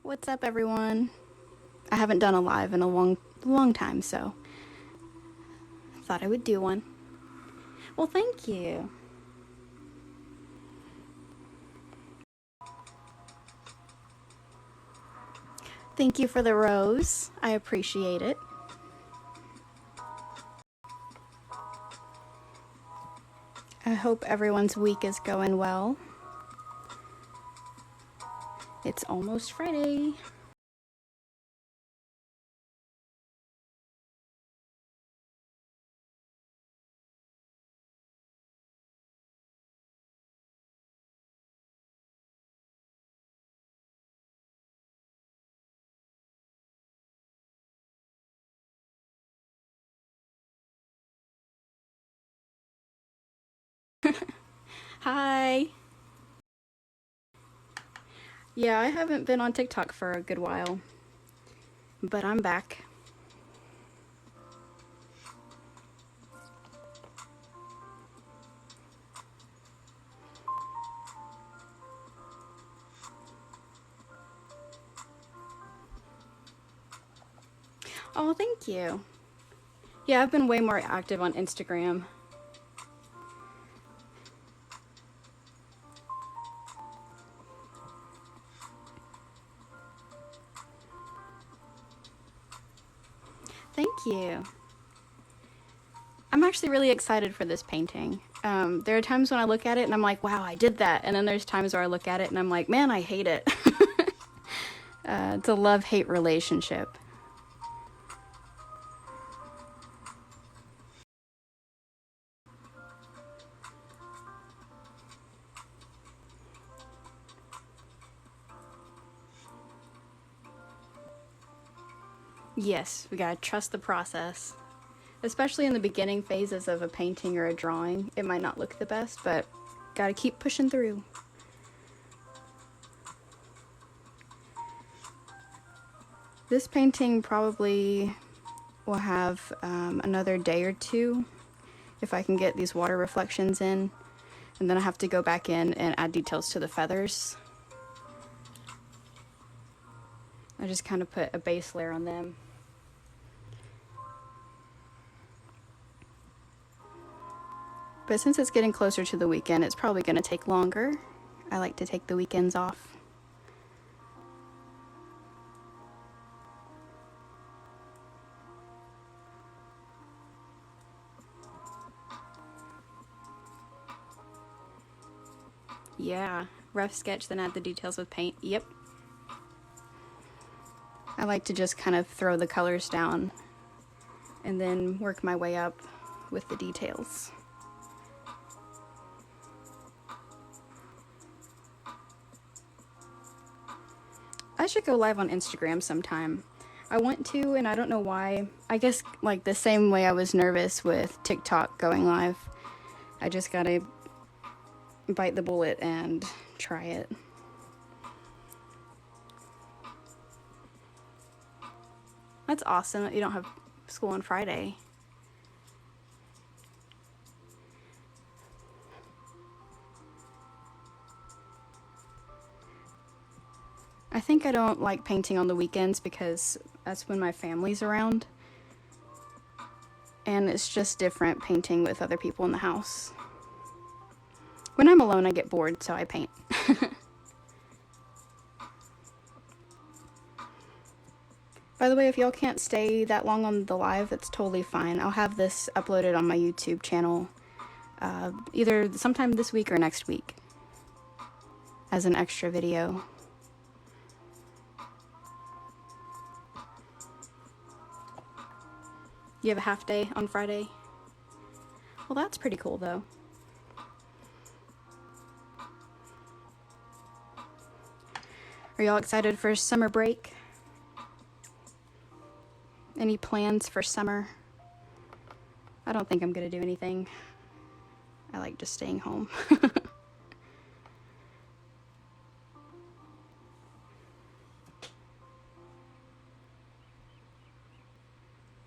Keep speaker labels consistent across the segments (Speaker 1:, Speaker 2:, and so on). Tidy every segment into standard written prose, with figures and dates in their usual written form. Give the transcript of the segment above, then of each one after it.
Speaker 1: What's up, everyone? I haven't done a live in a long time, so thought I would do one. Well, thank you. Thank you for the rose. I appreciate it. I hope everyone's week is going well. It's almost Friday. Hi. Yeah, I haven't been on TikTok for a good while, but I'm back. Oh, thank you. Yeah, I've been way more active on Instagram. Thank you. I'm actually really excited for this painting. There are times when I look at it and I'm like, wow, I did that. And then there's times where I look at it and I'm like, man, I hate it. It's a love-hate relationship. Yes, we gotta trust the process. Especially in the beginning phases of a painting or a drawing. It might not look the best, but gotta keep pushing through. This painting probably will have another day or two if I can get these water reflections in. And then I have to go back in and add details to the feathers. I just kind of put a base layer on them. But since it's getting closer to the weekend, it's probably going to take longer. I like to take the weekends off. Yeah, rough sketch, then add the details with paint. Yep. I like to just kind of throw the colors down and then work my way up with the details. I should go live on Instagram sometime. I want to, and I don't know why. I guess like the same way I was nervous with TikTok going live. I just gotta bite the bullet and try it. That's awesome that you don't have school on Friday. I think I don't like painting on the weekends because that's when my family's around. And it's just different painting with other people in the house. When I'm alone, I get bored, so I paint. By the way, if y'all can't stay that long on the live, that's totally fine. I'll have this uploaded on my YouTube channel either sometime this week or next week as an extra video. You have a half day on Friday? Well, that's pretty cool, though. Are y'all excited for summer break? Any plans for summer? I don't think I'm gonna do anything. I like just staying home.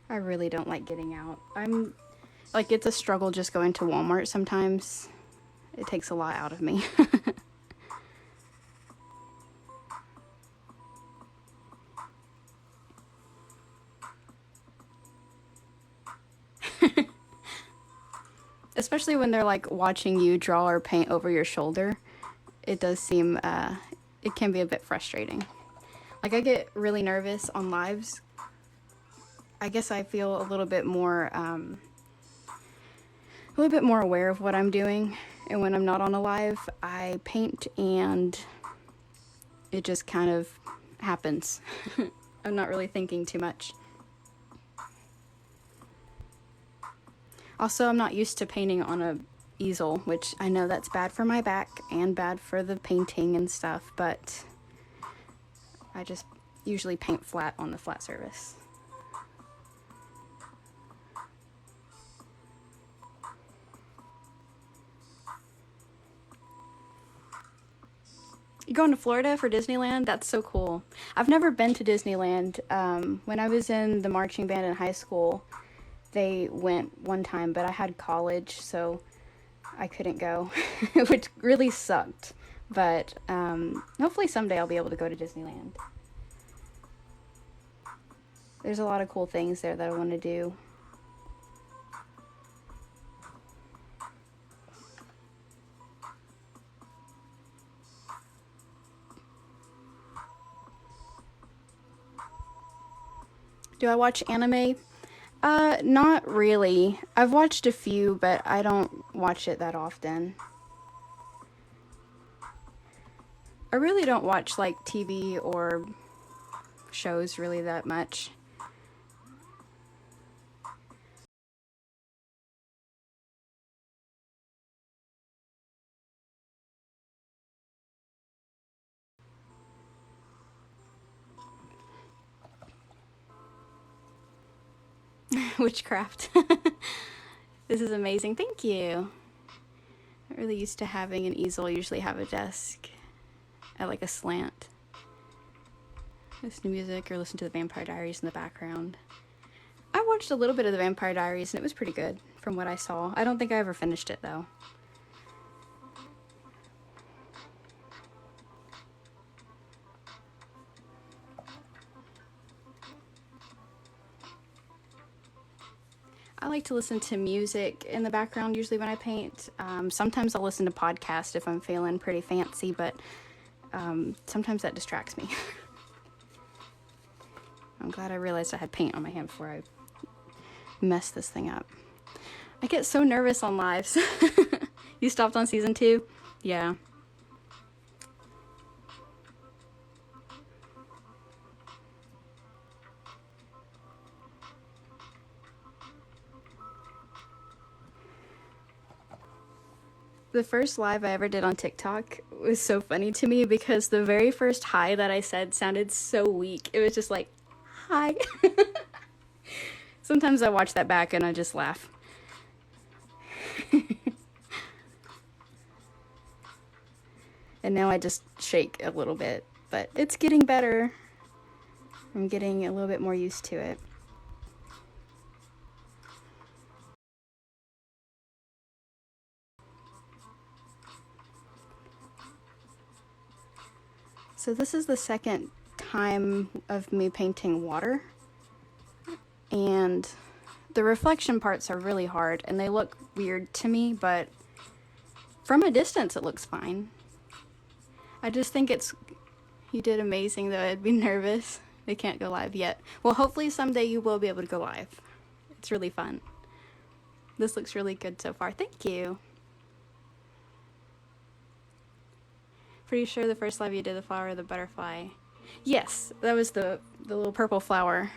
Speaker 1: I really don't like getting out. It's a struggle just going to Walmart sometimes. It takes a lot out of me. especially when they're like watching you draw or paint over your shoulder. It does seem, it can be a bit frustrating. Like, I get really nervous on lives. I guess I feel a little bit more aware of what I'm doing. And when I'm not on a live, I paint and it just kind of happens. I'm not really thinking too much. Also, I'm not used to painting on a easel, which I know that's bad for my back and bad for the painting and stuff, but I just usually paint flat on the flat surface. You going to Florida for Disneyland? That's so cool. I've never been to Disneyland. When I was in the marching band in high school, they went one time, but I had college, so I couldn't go, which really sucked. But hopefully someday I'll be able to go to Disneyland. There's a lot of cool things there that I want to do. Do I watch anime? Not really. I've watched a few, but I don't watch it that often. I really don't watch like TV or shows really that much. Witchcraft. This is amazing. Thank you. I'm really used to having an easel. I usually have a desk at like a slant. Listen to music or listen to the Vampire Diaries in the background. I watched a little bit of the Vampire Diaries and it was pretty good from what I saw. I don't think I ever finished it though. I like to listen to music in the background usually when I paint. Sometimes I'll listen to podcasts if I'm feeling pretty fancy, but sometimes that distracts me. I'm glad I realized I had paint on my hand before I messed this thing up. I get so nervous on lives. You stopped on season 2? Yeah. The first live I ever did on TikTok was so funny to me because the very first hi that I said sounded so weak. It was just like, hi. Sometimes I watch that back and I just laugh. And now I just shake a little bit, but it's getting better. I'm getting a little bit more used to it. So this is the second time of me painting water, and the reflection parts are really hard and they look weird to me, but from a distance it looks fine. I just think you did amazing though. I'd be nervous. They can't go live yet. Well, hopefully someday you will be able to go live. It's really fun. This looks really good so far. Thank you. Pretty sure the first live you did the flower of the butterfly. Yes, that was the little purple flower.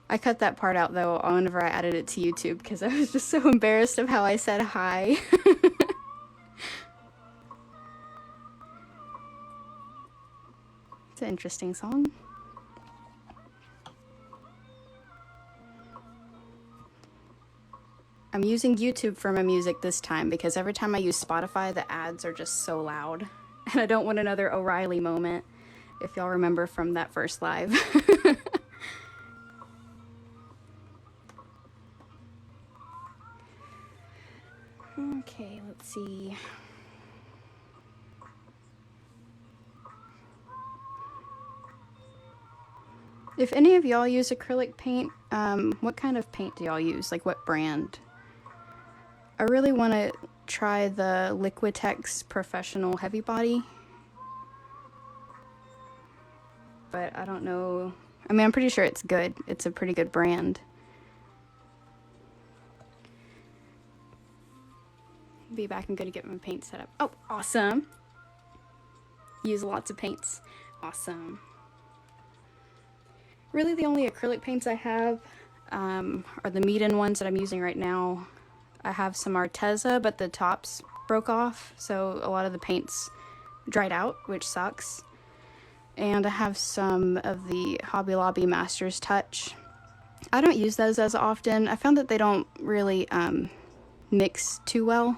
Speaker 1: I cut that part out though whenever I added it to YouTube because I was just so embarrassed of how I said hi. It's an interesting song. I'm using YouTube for my music this time because every time I use Spotify, the ads are just so loud. And I don't want another O'Reilly moment, if y'all remember from that first live. Okay, let's see. If any of y'all use acrylic paint, what kind of paint do y'all use? Like what brand? I really want to try the Liquitex Professional Heavy Body. But I don't know. I mean, I'm pretty sure it's good. It's a pretty good brand. Be back. I'm going to get my paint set up. Oh, awesome. Use lots of paints. Awesome. Really the only acrylic paints I have are the Meeden ones that I'm using right now. I have some Arteza, but the tops broke off, so a lot of the paints dried out, which sucks. And I have some of the Hobby Lobby Master's Touch. I don't use those as often. I found that they don't really mix too well.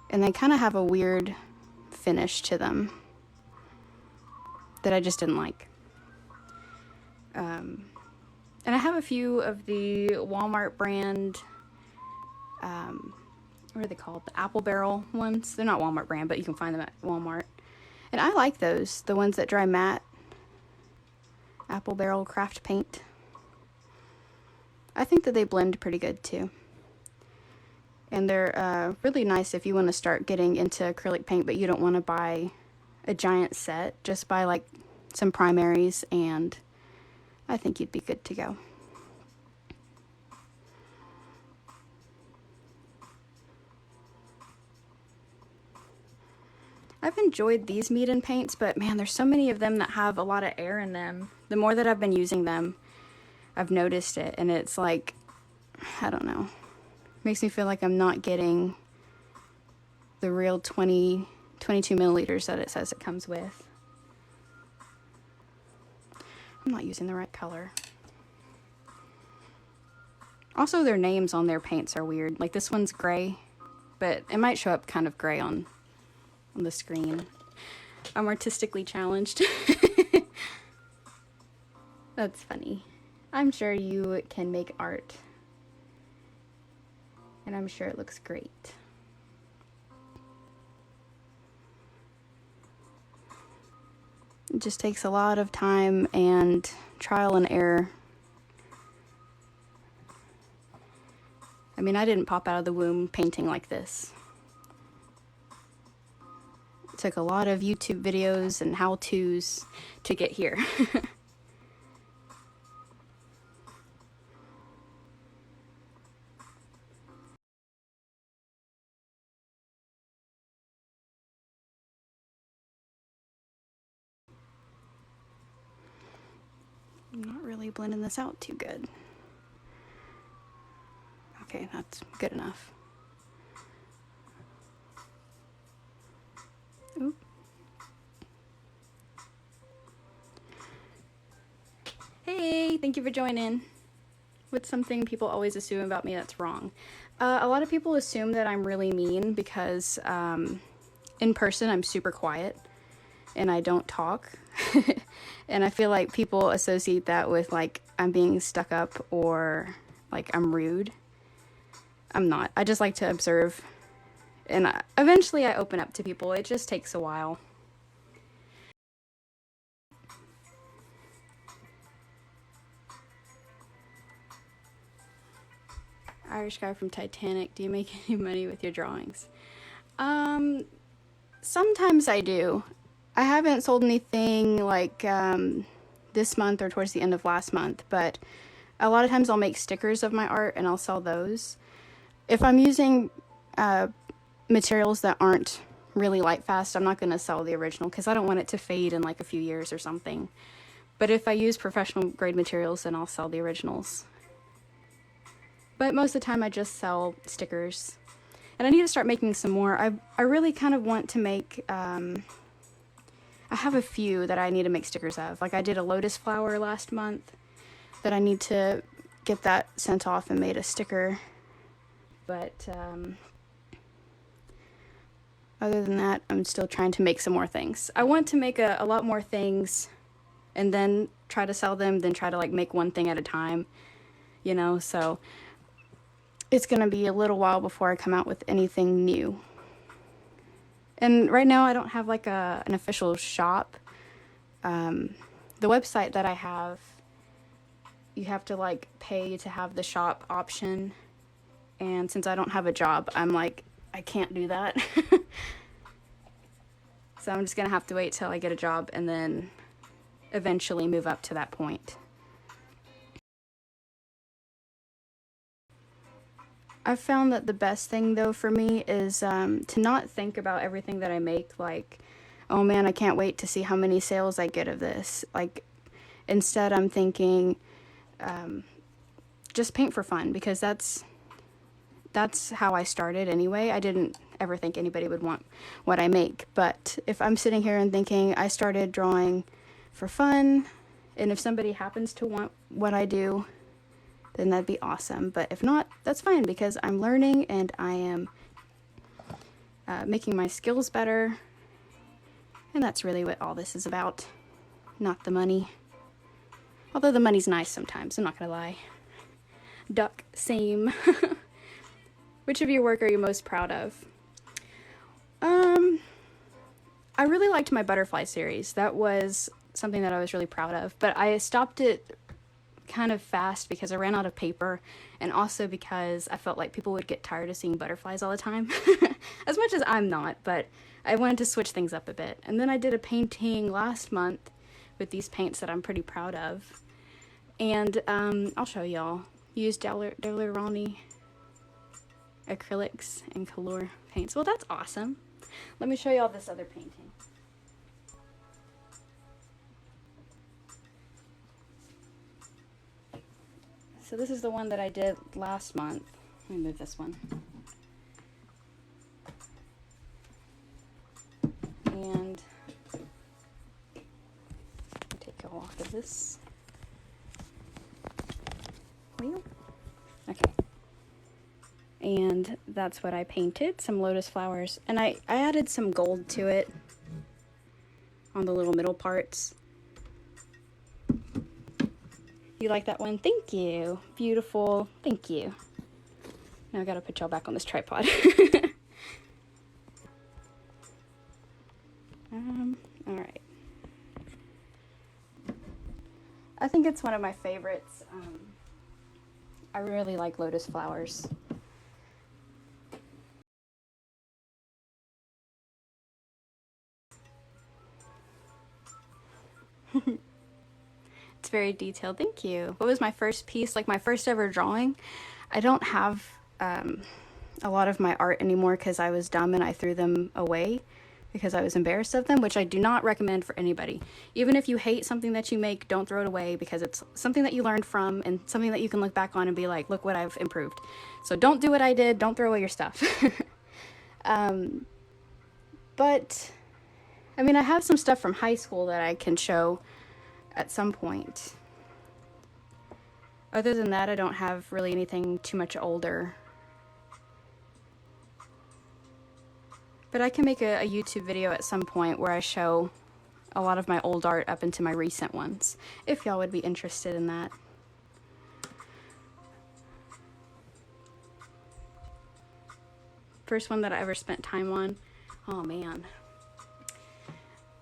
Speaker 1: And they kind of have a weird finish to them that I just didn't like. And I have a few of the Walmart brand, what are they called? The Apple Barrel ones. They're not Walmart brand, but you can find them at Walmart. And I like those, the ones that dry matte. Apple Barrel Craft Paint. I think that they blend pretty good too. And they're really nice if you want to start getting into acrylic paint, but you don't want to buy a giant set. Just buy like some primaries and I think you'd be good to go. I've enjoyed these Meeden paints, but man, there's so many of them that have a lot of air in them. The more that I've been using them, I've noticed it, and it's like, I don't know. Makes me feel like I'm not getting the real 22 milliliters that it says it comes with. I'm not using the right color. Also, their names on their paints are weird. Like this one's gray, but it might show up kind of gray on the screen. I'm artistically challenged. That's funny. I'm sure you can make art. And I'm sure it looks great. It just takes a lot of time and trial and error. I mean, I didn't pop out of the womb painting like this. It took a lot of YouTube videos and how-tos to get here. I'm not really blending this out too good. Okay, that's good enough. Oop. Hey, thank you for joining. What's something people always assume about me that's wrong? A lot of people assume that I'm really mean because in person I'm super quiet and I don't talk. And I feel like people associate that with like I'm being stuck up or like I'm rude. I'm not. I just like to observe, and eventually I open up to people. It just takes a while. Irish guy from Titanic, do you make any money with your drawings? Sometimes I do. I haven't sold anything like this month or towards the end of last month, but a lot of times I'll make stickers of my art and I'll sell those. If I'm using materials that aren't really light fast, I'm not going to sell the original because I don't want it to fade in like a few years or something. But if I use professional grade materials, then I'll sell the originals. But most of the time I just sell stickers. And I need to start making some more. I really kind of want to make, I have a few that I need to make stickers of. Like I did a lotus flower last month that I need to get that sent off and made a sticker. But other than that, I'm still trying to make some more things. I want to make a lot more things and then try to sell them, then try to like make one thing at a time, you know, so it's going to be a little while before I come out with anything new. And right now I don't have like an official shop the website that I have, you have to like pay to have the shop option. And since I don't have a job, I'm like, I can't do that. So I'm just gonna have to wait till I get a job and then eventually move up to that point. I've found that the best thing though for me is to not think about everything that I make like, oh man, I can't wait to see how many sales I get of this. Like, instead I'm thinking, just paint for fun, because that's how I started anyway. I didn't ever think anybody would want what I make. But if I'm sitting here and thinking I started drawing for fun, and if somebody happens to want what I do, then that'd be awesome. But if not, that's fine, because I'm learning and I am making my skills better. And that's really what all this is about, not the money. Although the money's nice sometimes, I'm not gonna lie. Duck, same. Which of your work are you most proud of? I really liked my butterfly series. That was something that I was really proud of, but I stopped it kind of fast because I ran out of paper, and also because I felt like people would get tired of seeing butterflies all the time. As much as I'm not, but I wanted to switch things up a bit. And then I did a painting last month with these paints that I'm pretty proud of. And I'll show y'all. Used Daler-Rowney acrylics and color paints. Well, that's awesome. Let me show y'all this other painting. So this is the one that I did last month. Let me move this one. And take y'all off of this wheel. Okay. And that's what I painted, some lotus flowers. And I added some gold to it on the little middle parts. You like that one? Thank you. Beautiful. Thank you. Now I gotta put y'all back on this tripod. All right. I think it's one of my favorites. I really like lotus flowers. It's very detailed. Thank you. What was my first piece? Like my first ever drawing? I don't have a lot of my art anymore because I was dumb and I threw them away because I was embarrassed of them, which I do not recommend for anybody. Even if you hate something that you make, don't throw it away, because it's something that you learned from and something that you can look back on and be like, look what I've improved. So don't do what I did. Don't throw away your stuff. But I mean, I have some stuff from high school that I can show at some point. Other than that, I don't have really anything too much older. But I can make a YouTube video at some point where I show a lot of my old art up into my recent ones, if y'all would be interested in that. First one that I ever spent time on. Oh man.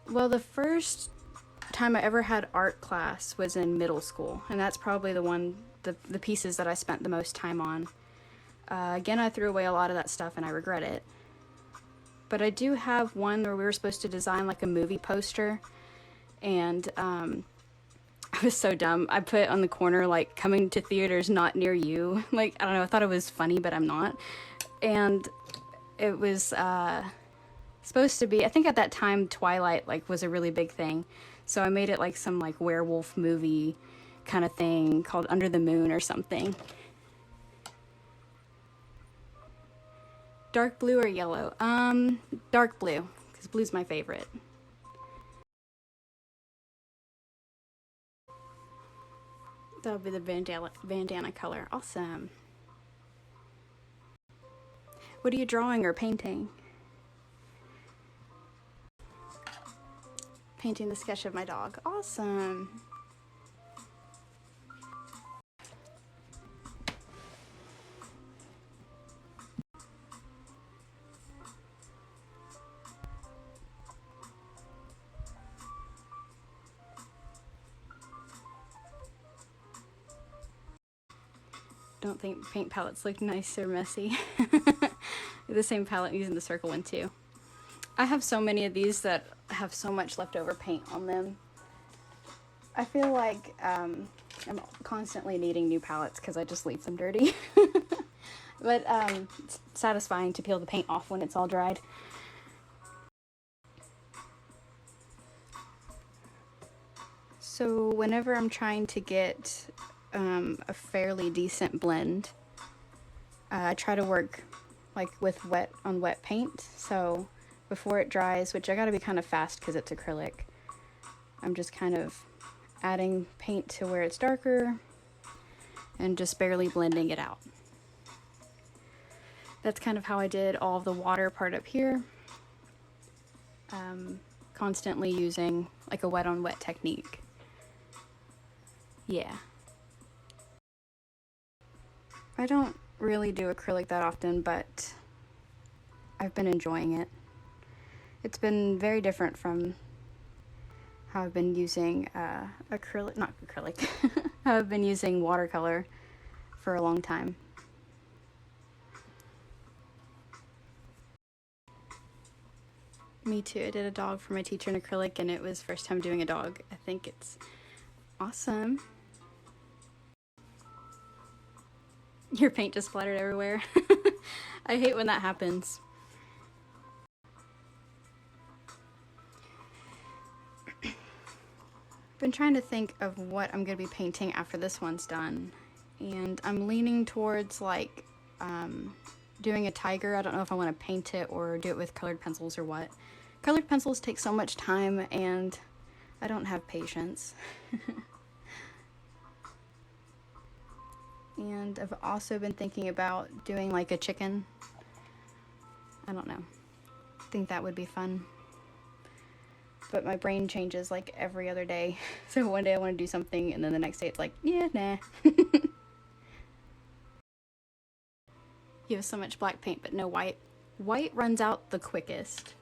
Speaker 1: Well, the first time I ever had art class was in middle school, and that's probably the pieces that I spent the most time on. Again, I threw away a lot of that stuff and I regret it. But I do have one where we were supposed to design like a movie poster, and I was so dumb. I put on the corner like coming to theaters not near you. Like, I don't know, I thought it was funny, but I'm not. And it was supposed to be, I think at that time Twilight like was a really big thing. So I made it like some like werewolf movie kind of thing called Under the Moon or something. Dark blue or yellow? Dark blue, because blue's my favorite. That'll be the bandana color. Awesome. What are you drawing or painting? Painting the sketch of my dog. Awesome. don't think paint palettes look nice or messy. The same palette using the circle one too. I have so many of these that have so much leftover paint on them. I feel like I'm constantly needing new palettes because I just leave them dirty. But it's satisfying to peel the paint off when it's all dried. So whenever I'm trying to get a fairly decent blend, I try to work like with wet paint. So before it dries, which I gotta be kind of fast because it's acrylic, I'm just kind of adding paint to where it's darker and just barely blending it out. That's kind of how I did all of the water part up here. Constantly using like a wet on wet technique. Yeah. I don't really do acrylic that often, but I've been enjoying it. It's been very different from how I've been using not acrylic, how I've been using watercolor for a long time. Me too. I did a dog for my teacher in acrylic, and it was first time doing a dog. I think it's awesome. Your paint just splattered everywhere. I hate when that happens. I've been trying to think of what I'm going to be painting after this one's done, and I'm leaning towards like doing a tiger. I don't know if I want to paint it or do it with colored pencils or what. Colored pencils take so much time and I don't have patience. And I've also been thinking about doing like a chicken. I don't know. I think that would be fun. But my brain changes like every other day. So one day I want to do something and then the next day it's like, yeah, nah. You have so much black paint but no white. White runs out the quickest.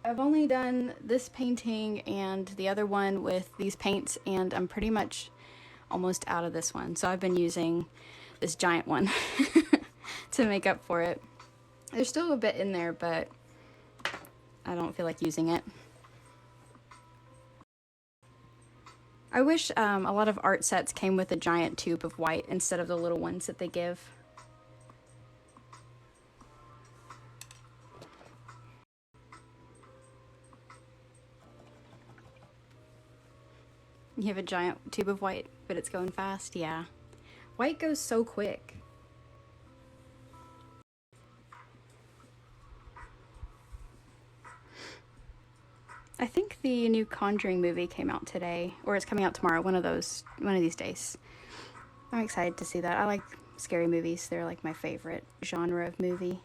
Speaker 1: I've only done this painting and the other one with these paints, and I'm pretty much almost out of this one. So I've been using this giant one to make up for it. There's still a bit in there, but I don't feel like using it. I wish a lot of art sets came with a giant tube of white instead of the little ones that they give. You have a giant tube of white, but it's going fast? Yeah. White goes so quick. I think the new Conjuring movie came out today, or it's coming out tomorrow, one of these days. I'm excited to see that. I like scary movies. They're like my favorite genre of movie.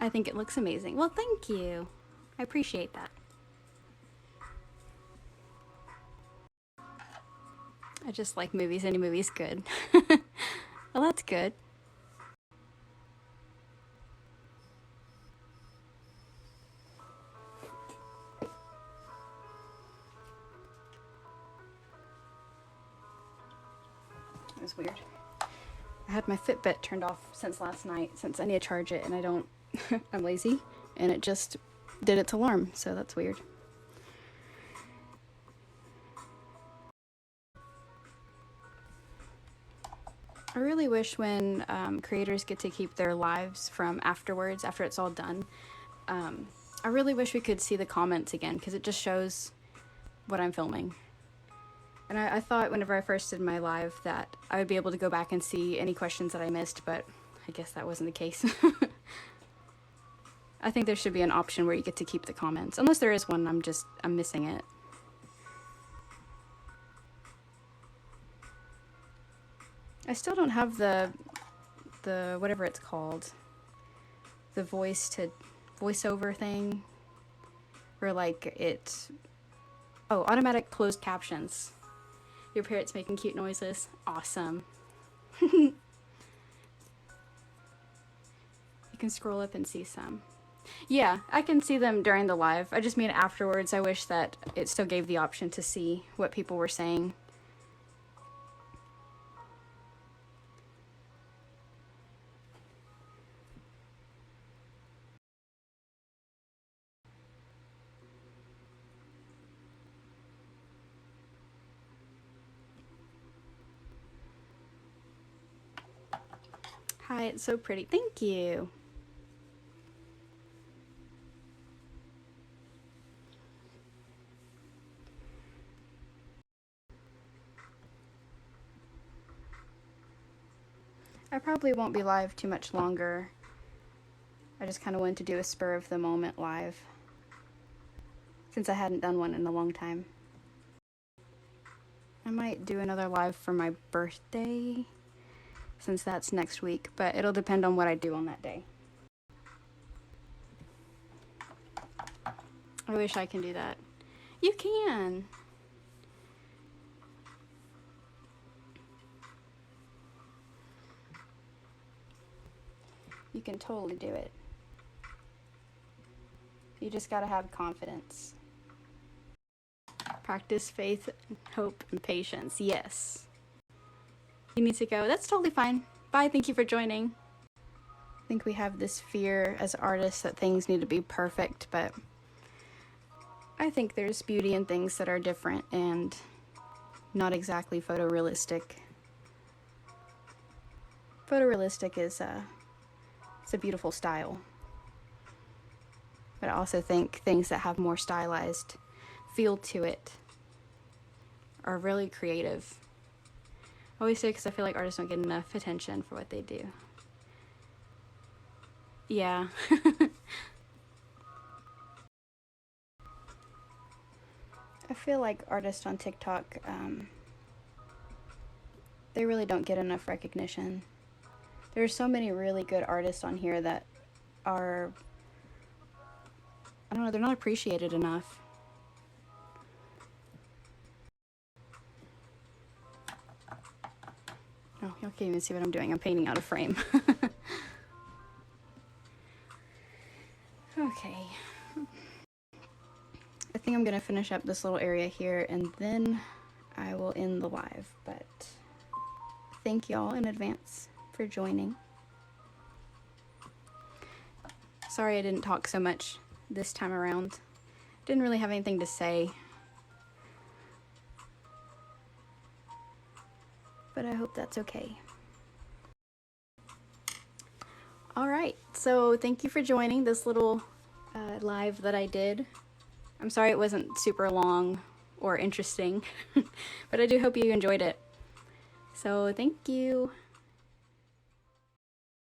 Speaker 1: I think it looks amazing. Well, thank you. I appreciate that. I just like movies. Any movie's good. Well, that's good. It was weird. I had my Fitbit turned off since last night, since I need to charge it, and I don't, I'm lazy, and it just did its alarm, so that's weird. I really wish when creators get to keep their lives from afterwards, after it's all done, I really wish we could see the comments again, because it just shows what I'm filming. And I thought whenever I first did my live that I would be able to go back and see any questions that I missed, but I guess that wasn't the case. I think there should be an option where you get to keep the comments. Unless there is one, I'm missing it. I still don't have the whatever it's called, the voiceover thing, or like automatic closed captions. Your parrot's making cute noises. Awesome. You can scroll up and see some. Yeah, I can see them during the live. I just mean afterwards. I wish that it still gave the option to see what people were saying. Hi, it's so pretty. Thank you. I probably won't be live too much longer. I just kind of wanted to do a spur of the moment live, since I hadn't done one in a long time. I might do another live for my birthday, since that's next week, but it'll depend on what I do on that day. I wish I can do that. You can! You can totally do it. You just gotta have confidence. Practice faith, hope, and patience. Yes. You need to go. That's totally fine. Bye, thank you for joining. I think we have this fear as artists that things need to be perfect, but I think there's beauty in things that are different and not exactly photorealistic. Photorealistic is it's a beautiful style. But I also think things that have more stylized feel to it are really creative. I always say because I feel like artists don't get enough attention for what they do. Yeah. I feel like artists on TikTok, they really don't get enough recognition. There are so many really good artists on here that are, I don't know, they're not appreciated enough. Oh, y'all can't even see what I'm doing. I'm painting out a frame. Okay. I think I'm gonna finish up this little area here and then I will end the live, but thank y'all in advance for joining. Sorry I didn't talk so much this time around. Didn't really have anything to say. But I hope that's okay. Alright, so thank you for joining this little live that I did. I'm sorry it wasn't super long or interesting, but I do hope you enjoyed it. So thank you.